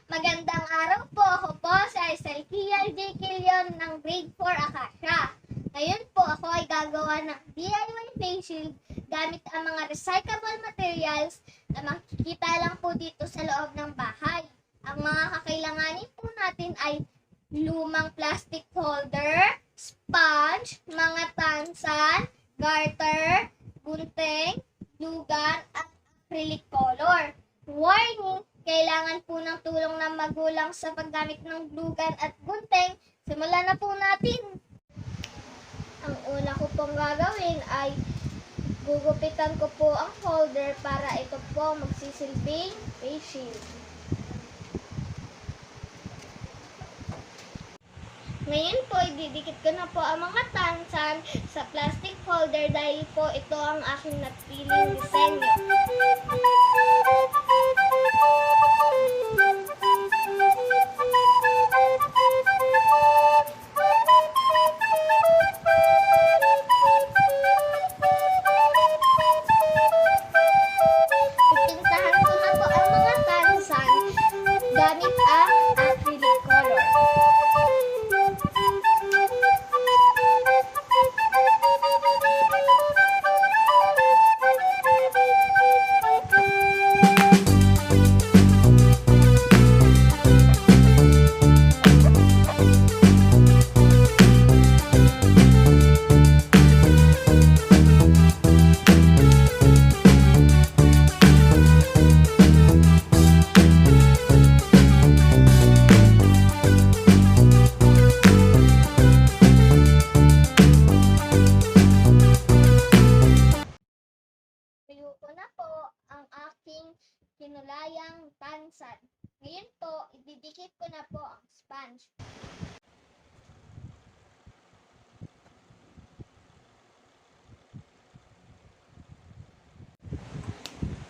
Magandang araw po. Ako po si Aisel Kiel D. Quilion ng Grade 4 Acacia. Ngayon po ako ay gagawa ng DIY face shield gamit ang mga recyclable materials na makikita lang po dito sa loob ng bahay. Ang mga kakailanganin po natin ay lumang plastic holder, sponge, mga tansan, garter, gunting, glue gun, at acrylic color. Warning! Kailangan po ng tulong ng magulang sa paggamit ng glue gun at gunting. Simulan na po natin! Ang una ko pong gagawin ay gugupitan ko po ang holder para ito po magsisilbing face shield. Ngayon po, ididikit ko na po ang mga tansan sa plastic holder dahil po ito ang aking napiling disenyo. Pipintahan ko na po ang mga tansan gamit ang acrylic color. Tuyo ko na po ang aking kinulayang tansan. Ngayon po, ididikit ko na po ang sponge.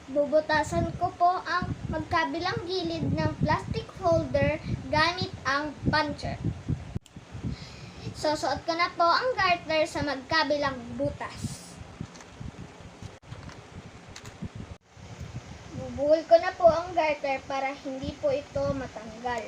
Bubutasan ko po ang magkabilang gilid ng plastic holder gamit ang puncher. Susuot ko na po ang garter sa magkabilang butas. Bubuhol ko na po ang garter para hindi po ito matanggal.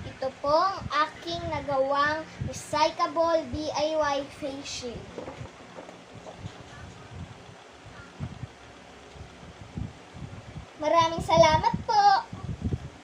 Ito po ang aking nagawang recyclable DIY face shield. Maraming salamat